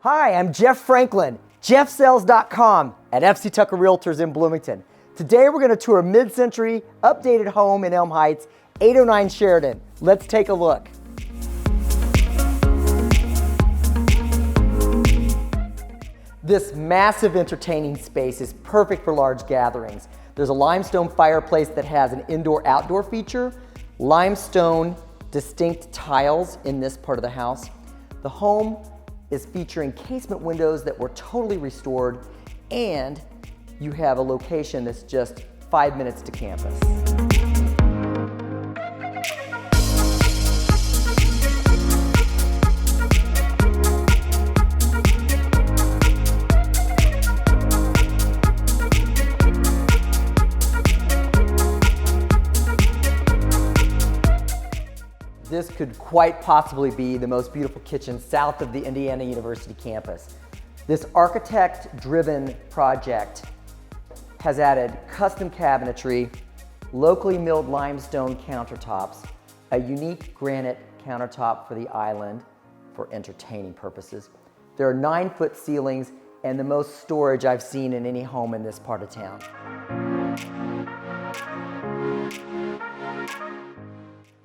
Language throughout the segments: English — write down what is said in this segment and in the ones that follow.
Hi, I'm Jeff Franklin, jeffsells.com at FC Tucker Realtors in Bloomington. Today we're going to tour a mid-century updated home in Elm Heights, 809 Sheridan. Let's take a look. This massive entertaining space is perfect for large gatherings. There's a limestone fireplace that has an indoor-outdoor feature, limestone distinct tiles in this part of the house. The home is featuring casement windows that were totally restored, and you have a location that's just 5 minutes to campus. This could quite possibly be the most beautiful kitchen south of the Indiana University campus. This architect-driven project has added custom cabinetry, locally milled limestone countertops, a unique granite countertop for the island for entertaining purposes. There are 9-foot ceilings and the most storage I've seen in any home in this part of town.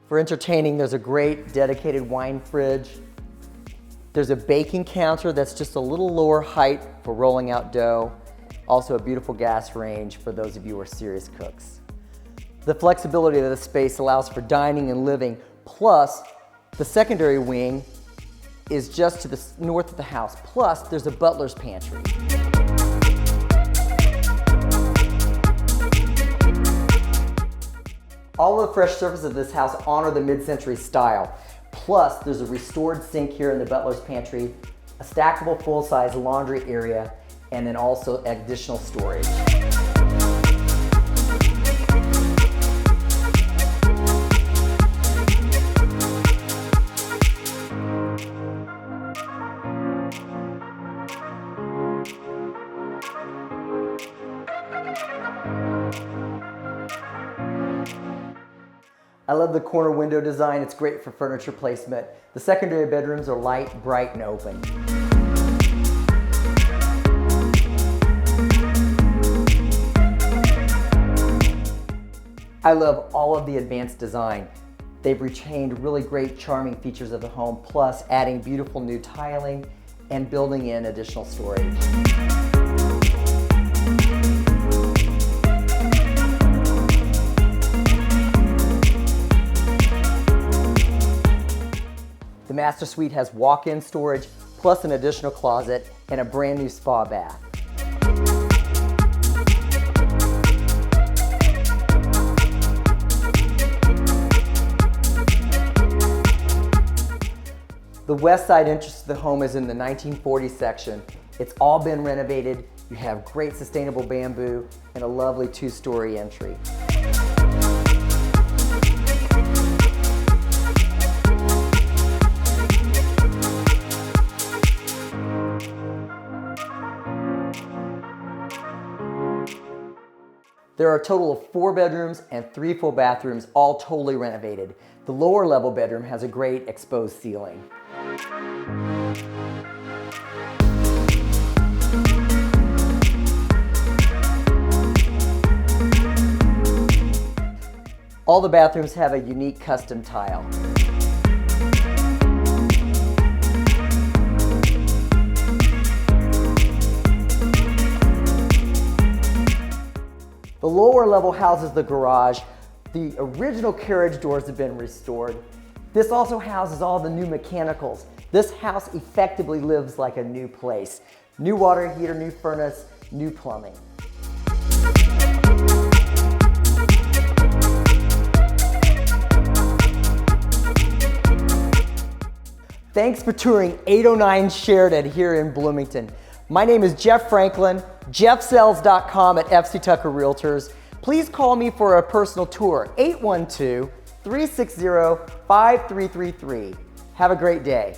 For entertaining, there's a great dedicated wine fridge. There's a baking counter that's just a little lower height for rolling out dough. Also a beautiful gas range for those of you who are serious cooks. The flexibility of the space allows for dining and living, plus the secondary wing is just to the north of the house. Plus there's a butler's pantry. All of the fresh surfaces of this house honor the mid-century style. Plus, there's a restored sink here in the butler's pantry, a stackable full-size laundry area, and then also additional storage. I love the corner window design. It's great for furniture placement. The secondary bedrooms are light, bright, and open. I love all of the advanced design. They've retained really great, charming features of the home, plus adding beautiful new tiling and building in additional storage. The master suite has walk-in storage, plus an additional closet and a brand new spa bath. The west side entrance to the home is in the 1940s section. It's all been renovated. You have great sustainable bamboo and a lovely 2-story entry. There are a total of 4 bedrooms and 3 full bathrooms, all totally renovated. The lower level bedroom has a great exposed ceiling. All the bathrooms have a unique custom tile. The lower level houses the garage. The original carriage doors have been restored. This also houses all the new mechanicals. This house effectively lives like a new place. New water heater, new furnace, new plumbing. Thanks for touring 809 Sheridan here in Bloomington. My name is Jeff Franklin, jeffsells.com at FC Tucker Realtors. Please call me for a personal tour, 812-360-5333. Have a great day.